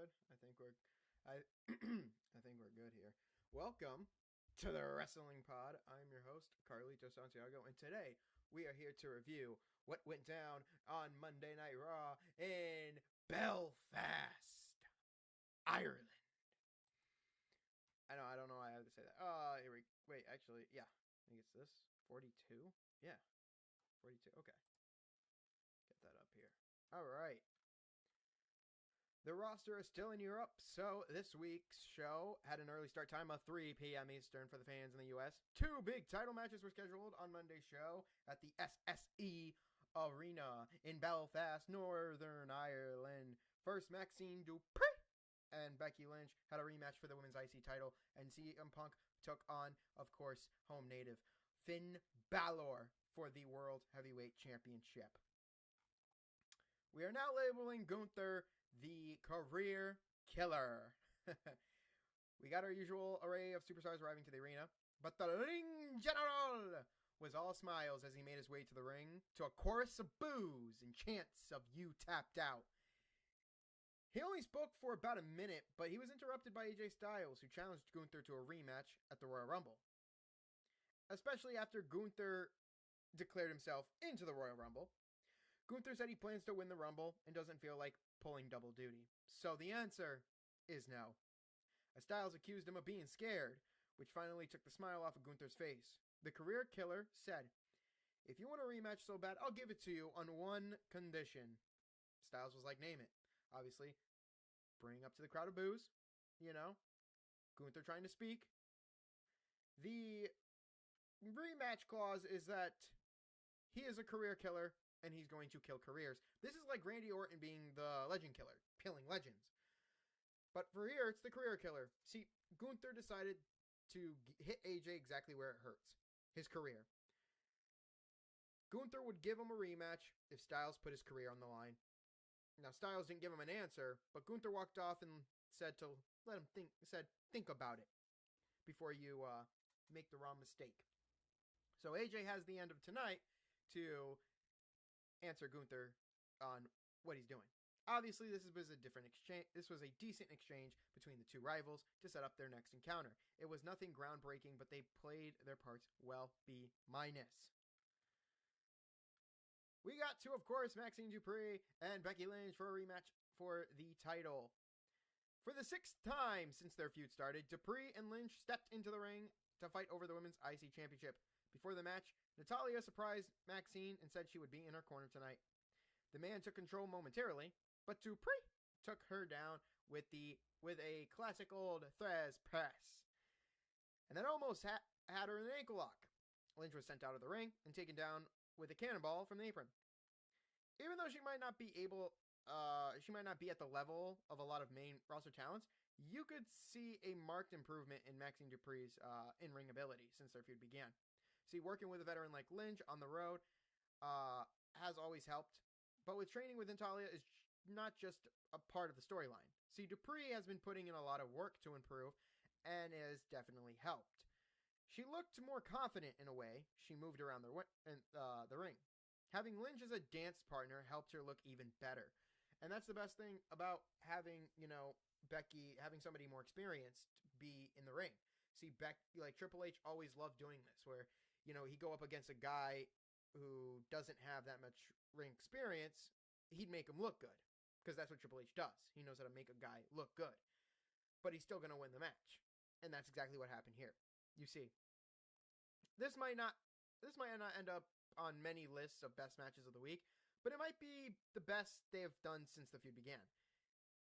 good. I I think we're good here. Welcome to the Wrestling Pod. I'm your host, Carlito Santiago, and today we are here to review what went down on Monday Night Raw in Belfast, Ireland. I don't know why I have to say that. Wait, actually, yeah. I think it's this. 42? Yeah. 42. Okay. Get that up here. All right. The roster is still in Europe, so this week's show had an early start time of 3 p.m. Eastern for the fans in the U.S. Two big title matches were scheduled on Monday's show at the SSE Arena in Belfast, Northern Ireland. First, Maxine Dupri and Becky Lynch had a rematch for the women's IC title, and CM Punk took on, of course, home native Finn Balor for the World Heavyweight Championship. We are now labeling Gunther the career killer. We got our usual array of superstars arriving to the arena, but the ring general was all smiles as he made his way to the ring to a chorus of boos and chants of "You tapped out." He only spoke for about a minute, but he was interrupted by AJ Styles, who challenged Gunther to a rematch at the Royal Rumble. Especially after Gunther declared himself into the Royal Rumble. Gunther said he plans to win the Rumble and doesn't feel like pulling double duty. So the answer is no. As Styles accused him of being scared, which finally took the smile off of Gunther's face. The career killer said, "If you want a rematch so bad, I'll give it to you on one condition." Styles was like, "Name it." Obviously, bring up to the crowd of boos. Gunther trying to speak. The rematch clause is that he is a career killer and he's going to kill careers. This is like Randy Orton being the legend killer, killing legends. But for here, it's the career killer. See, Gunther decided to hit AJ exactly where it hurts. His career. Gunther would give him a rematch if Styles put his career on the line. Now, Styles didn't give him an answer, but Gunther walked off and said to let him think about it before you make the wrong mistake. So AJ has the end of tonight to answer Gunther on what he's doing. Obviously, this was a different exchange. This was a decent exchange between the two rivals to set up their next encounter. It was nothing groundbreaking, but they played their parts well, B-. We got to, of course, Maxine Dupri and Becky Lynch for a rematch for the title. For the 6th time since their feud started, Dupri and Lynch stepped into the ring to fight over the Women's IC Championship. Before the match, Natalya surprised Maxine and said she would be in her corner tonight. The man took control momentarily, but Dupri took her down with a classic old Thesz press. And then almost had her in an ankle lock. Lynch was sent out of the ring and taken down with a cannonball from the apron. Even though she might not be at the level of a lot of main roster talents, you could see a marked improvement in Maxine Dupri's in-ring ability since their feud began. See, working with a veteran like Lynch on the road has always helped, but with training with Natalya is not just a part of the storyline. See, Dupri has been putting in a lot of work to improve and has definitely helped. She looked more confident in a way. She moved around the ring. Having Lynch as a dance partner helped her look even better. And that's the best thing about having, Becky, having somebody more experienced be in the ring. See, Triple H always loved doing this, where, he'd go up against a guy who doesn't have that much ring experience. He'd make him look good, because that's what Triple H does. He knows how to make a guy look good. But he's still going to win the match. And that's exactly what happened here. You see, this might not end up on many lists of best matches of the week, but it might be the best they have done since the feud began.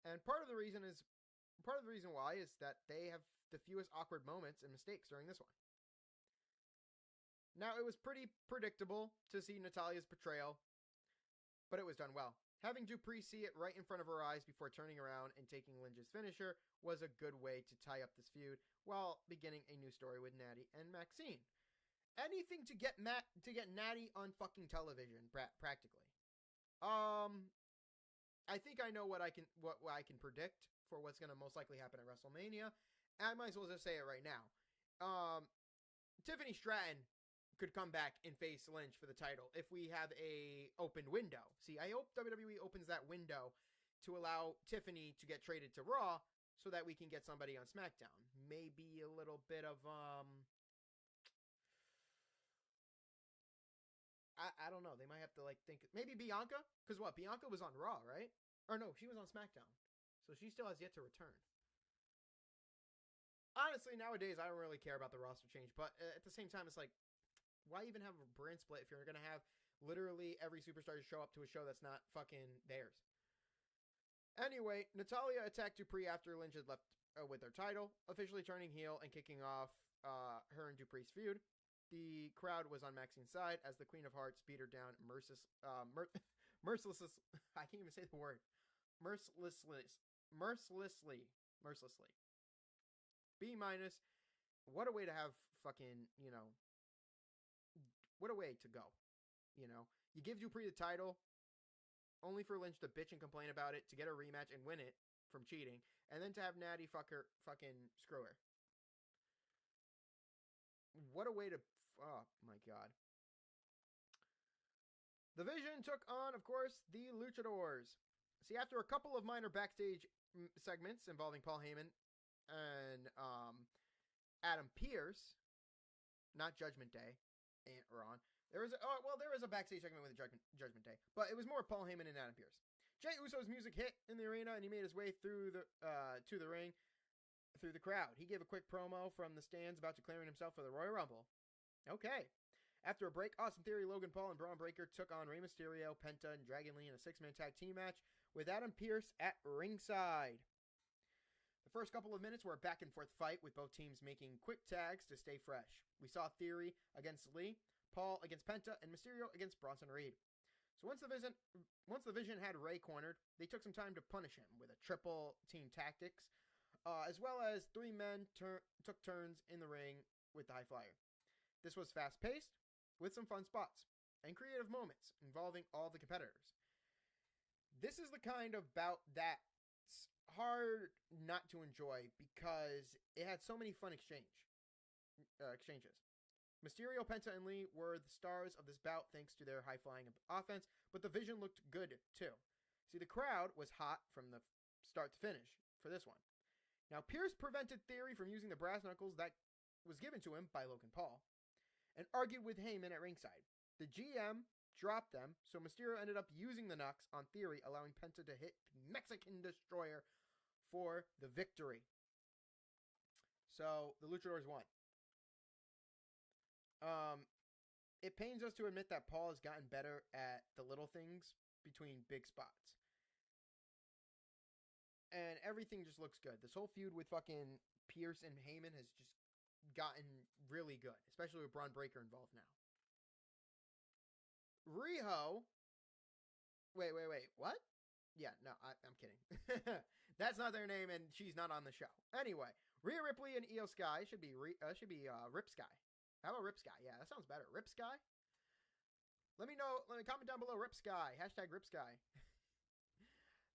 And part of the reason why is that they have the fewest awkward moments and mistakes during this one. Now, it was pretty predictable to see Natalya's betrayal, but it was done well. Having Dupri see it right in front of her eyes before turning around and taking Lynch's finisher was a good way to tie up this feud while beginning a new story with Natty and Maxine. Anything to get Natty on fucking television, practically. I think I know what I can predict for what's going to most likely happen at WrestleMania. I might as well just say it right now. Tiffany Stratton could come back and face Lynch for the title if we have a open window. See, I hope WWE opens that window to allow Tiffany to get traded to Raw so that we can get somebody on SmackDown. Maybe a little bit of I don't know. They might have to like think maybe Bianca, because what, Bianca was on Raw, right? Or no, she was on SmackDown, so she still has yet to return. Honestly, nowadays I don't really care about the roster change, but at the same time, it's like, why even have a brand split if you're gonna have literally every superstar show up to a show that's not fucking theirs? Anyway, Natalya attacked Dupree after Lynch had left with their title, officially turning heel and kicking off her and Dupree's feud. The crowd was on Maxine's side as the Queen of Hearts beat her down mercilessly. I can't even say the word. Mercilessly. B-. What a way to have fucking, what a way to go. You give Dupree the title, only for Lynch to bitch and complain about it, to get a rematch and win it from cheating, and then to have Natty fucking screw her. What a way to... Oh, my God. The Vision took on, of course, the Luchadors. See, after a couple of minor backstage segments involving Paul Heyman and Adam Pearce, not Judgment Day, ain't wrong. There was a backstage segment with Judgment Day, but it was more Paul Heyman and Adam Pearce. Jey Uso's music hit in the arena, and he made his way through to the ring, through the crowd. He gave a quick promo from the stands about declaring himself for the Royal Rumble. Okay. After a break, Austin Theory, Logan Paul, and Braun Breaker took on Rey Mysterio, Penta, and Dragon Lee in a 6-man tag team match with Adam Pearce at ringside. The first couple of minutes were a back-and-forth fight with both teams making quick tags to stay fresh. We saw Theory against Lee, Paul against Penta, and Mysterio against Bronson Reed. So once the Vision had Rey cornered, they took some time to punish him with a triple team tactics, as well as 3 men took turns in the ring with the High Flyer. This was fast-paced, with some fun spots, and creative moments involving all the competitors. This is the kind of bout that's hard not to enjoy because it had so many fun exchanges. Mysterio, Penta, and Lee were the stars of this bout thanks to their high-flying offense, but the Vision looked good too. See, the crowd was hot from the start to finish for this one. Now, Pearce prevented Theory from using the brass knuckles that was given to him by Logan Paul, and argued with Heyman at ringside. The GM dropped them, so Mysterio ended up using the knucks on Theory, allowing Penta to hit the Mexican Destroyer for the victory. So, the Luchadors won. It pains us to admit that Paul has gotten better at the little things between big spots. And everything just looks good. This whole feud with fucking Pearce and Heyman has just gotten really good, especially with Braun Breaker involved now. Riho. Wait. What? Yeah, no, I'm kidding. That's not their name, and she's not on the show. Anyway, Rhea Ripley and Io Sky should be Rip Sky. How about Rip Sky? Yeah, that sounds better. Rip Sky? Let me know. Let me comment down below. Rip Sky. Hashtag Rip Sky.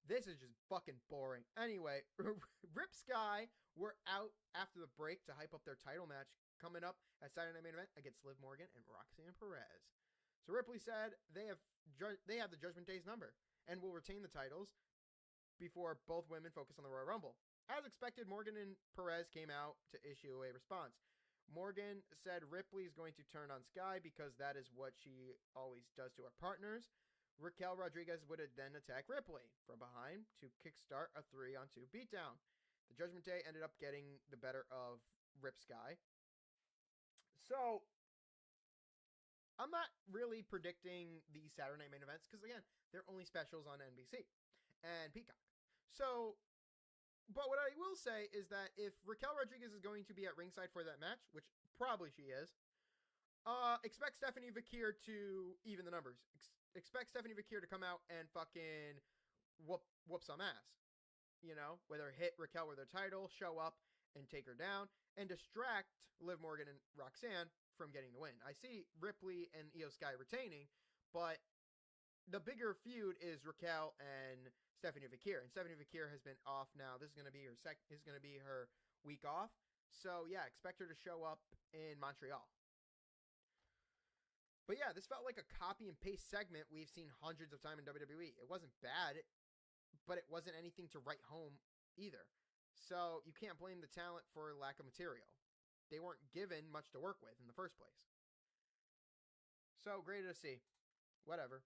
This is just fucking boring. Anyway, Rip Sky were out after the break to hype up their title match coming up at Saturday Night Main Event against Liv Morgan and Roxanne Perez. So Ripley said they have the Judgment Day's number and will retain the titles before both women focus on the Royal Rumble. As expected, Morgan and Perez came out to issue a response. Morgan said Ripley is going to turn on Sky because that is what she always does to her partners. Raquel Rodriguez would then attack Ripley from behind to kickstart a 3-on-2 beatdown. The Judgment Day ended up getting the better of Rip Sky. So, I'm not really predicting the Saturday Night Main Events because, again, they're only specials on NBC and Peacock. So, but what I will say is that if Raquel Rodriguez is going to be at ringside for that match, which probably she is, expect Stephanie Vakir to even the numbers. Expect Stephanie Vakir to come out and fucking whoop some ass. You know, whether hit Raquel with her title, show up and take her down, and distract Liv Morgan and Roxanne from getting the win. I see Ripley and Io Sky retaining, but the bigger feud is Raquel and Stephanie Vakir, and Stephanie Vakir has been off now. This is going to be her week off. So yeah, expect her to show up in Montreal. But yeah, this felt like a copy and paste segment we've seen hundreds of times in WWE. It wasn't bad. but it wasn't anything to write home either. So you can't blame the talent for lack of material. They weren't given much to work with in the first place. So great to see. Whatever.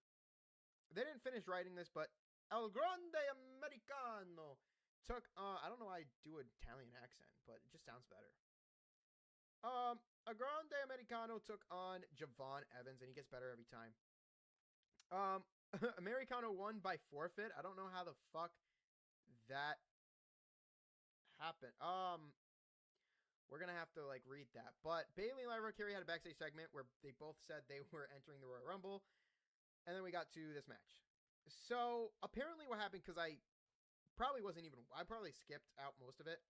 They didn't finish writing this, but El Grande Americano took I don't know why I do an Italian accent, but it just sounds better. El Grande Americano took on Javon Evans, and he gets better every time. Americano won by forfeit. I don't know how the fuck that happened. We're gonna have to like read that. But Bayley and Lyra Carey had a backstage segment where they both said they were entering the Royal Rumble, and then we got to this match. So apparently, what happened, because I probably skipped out most of it.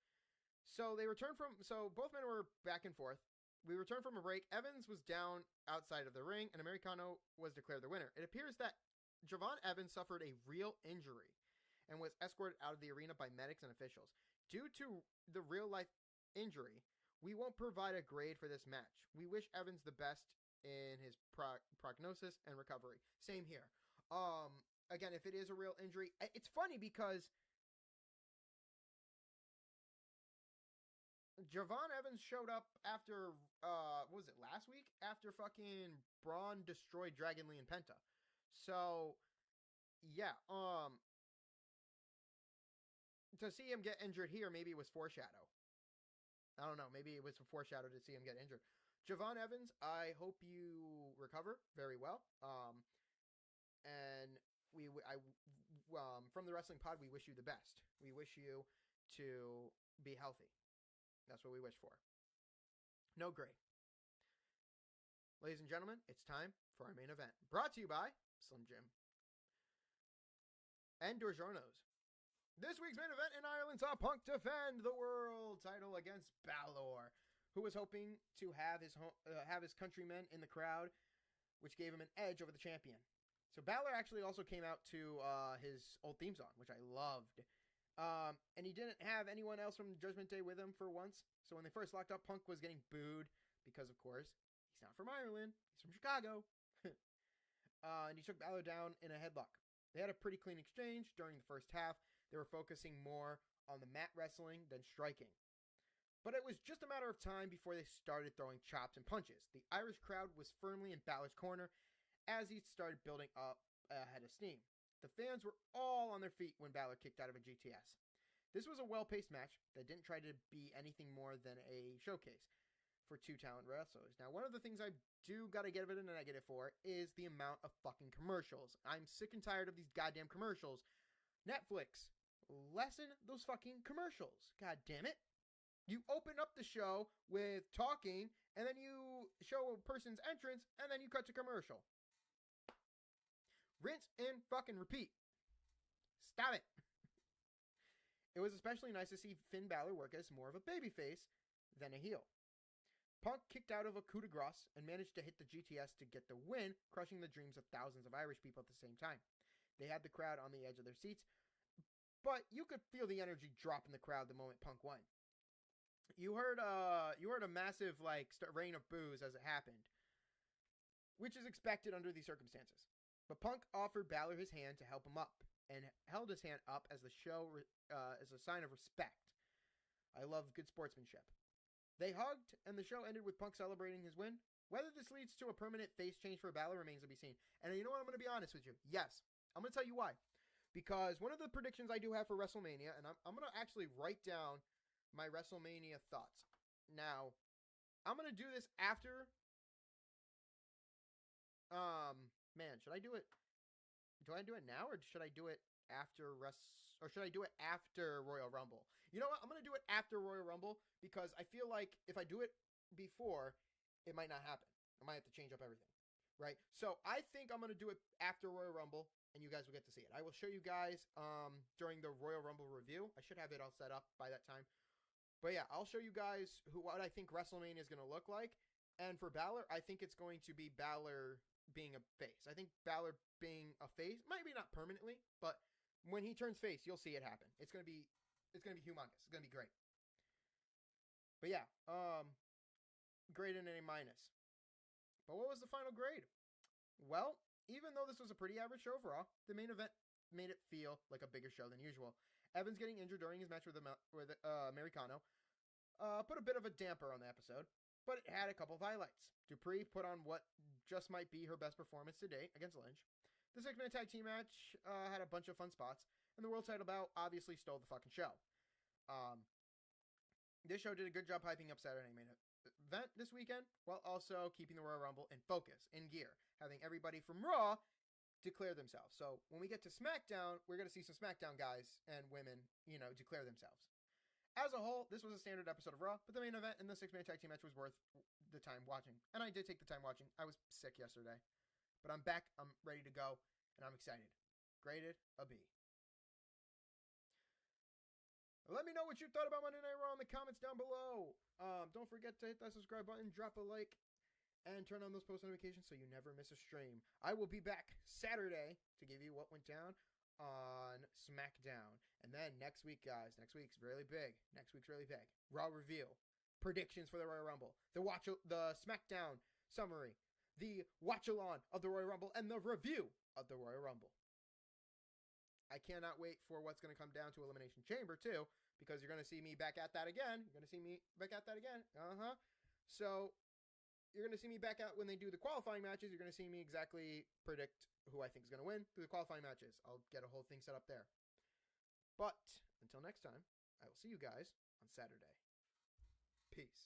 So both men were back and forth. We returned from a break. Evans was down outside of the ring, and Americano was declared the winner. It appears that Javon Evans suffered a real injury and was escorted out of the arena by medics and officials. Due to the real-life injury, we won't provide a grade for this match. We wish Evans the best in his prognosis and recovery. Same here. Again, if it is a real injury, it's funny because Javon Evans showed up after, what was it, last week? After fucking Braun destroyed Dragon Lee and Penta. So, yeah, to see him get injured here, maybe it was foreshadow. I don't know. Maybe it was a foreshadow to see him get injured. Javon Evans, I hope you recover very well. And from the Wrestling Pod, we wish you the best. We wish you to be healthy. That's what we wish for. No grade. Ladies and gentlemen, it's time for our main event. Brought to you by Slim Jim and Dorjournos. This week's main event in Ireland saw Punk defend the world title against Balor, who was hoping to have his countrymen in the crowd, which gave him an edge over the champion. So Balor actually also came out to his old theme song, which I loved. And he didn't have anyone else from Judgment Day with him for once. So when they first locked up, Punk was getting booed because, of course, he's not from Ireland. He's from Chicago. And he took Balor down in a headlock. They had a pretty clean exchange during the first half. They were focusing more on the mat wrestling than striking. But it was just a matter of time before they started throwing chops and punches. The Irish crowd was firmly in Balor's corner as he started building up a head of steam. The fans were all on their feet when Balor kicked out of a GTS. This was a well-paced match that didn't try to be anything more than a showcase for two talent wrestlers. Now, one of the things I do gotta give it a negative for is the amount of fucking commercials. I'm sick and tired of these goddamn commercials. Netflix, lessen those fucking commercials. God damn it. You open up the show with talking, and then you show a person's entrance, and then you cut to commercial. Rinse and fucking repeat. Stop it. It was especially nice to see Finn Balor work as more of a babyface than a heel. Punk kicked out of a coup de grace and managed to hit the GTS to get the win, crushing the dreams of thousands of Irish people at the same time. They had the crowd on the edge of their seats, but you could feel the energy drop in the crowd the moment Punk won. You heard a massive rain of boos as it happened, which is expected under these circumstances. But Punk offered Balor his hand to help him up, and held his hand up as the show as a sign of respect. I love good sportsmanship. They hugged, and the show ended with Punk celebrating his win. Whether this leads to a permanent face change for Balor remains to be seen. And you know what? I'm going to be honest with you. Yes, I'm going to tell you why. Because one of the predictions I do have for WrestleMania, and I'm going to actually write down my WrestleMania thoughts. Now, I'm going to do this after... should I do it? Do I do it now, or should I do it after or should I do it after Royal Rumble? You know what? I'm going to do it after Royal Rumble, because I feel like if I do it before, it might not happen. I might have to change up everything, right? So I think I'm going to do it after Royal Rumble, and you guys will get to see it. I will show you guys during the Royal Rumble review. I should have it all set up by that time. But yeah, I'll show you guys what I think WrestleMania is going to look like. And for Balor, I think it's going to be Balor being a face. I think Balor being a face, maybe not permanently, but when he turns face, you'll see it happen. It's gonna be humongous. It's gonna be great. But yeah, grade and A minus. But what was the final grade? Well, even though this was a pretty average show overall, the main event made it feel like a bigger show than usual. Evans getting injured during his match with Americano put a bit of a damper on the episode, but it had a couple of highlights. Dupri put on what just might be her best performance to date against Lynch. The 6-man tag team match had a bunch of fun spots, and the world title bout obviously stole the fucking show. This show did a good job hyping up Saturday main event this weekend, while also keeping the Royal Rumble in focus, in gear, having everybody from Raw declare themselves. So when we get to SmackDown, we're going to see some SmackDown guys and women, declare themselves. As a whole, this was a standard episode of Raw, but the main event and the 6-man tag team match was worth the time watching. And I did take the time watching. I was sick yesterday. But I'm back, I'm ready to go, and I'm excited. Graded a B. Let me know what you thought about Monday Night Raw in the comments down below. Don't forget to hit that subscribe button, drop a like, and turn on those post notifications so you never miss a stream. I will be back Saturday to give you what went down on SmackDown. And then next week, guys, next week's really big. Raw review, predictions for the Royal Rumble, the SmackDown summary, the watch-along of the Royal Rumble, and the review of the Royal Rumble. I cannot wait for what's going to come down to Elimination Chamber, too, because you're going to see me back at that again. So you're going to see me back out when they do the qualifying matches. You're going to see me exactly predict who I think is going to win through the qualifying matches. I'll get a whole thing set up there. But until next time, I will see you guys on Saturday. Peace.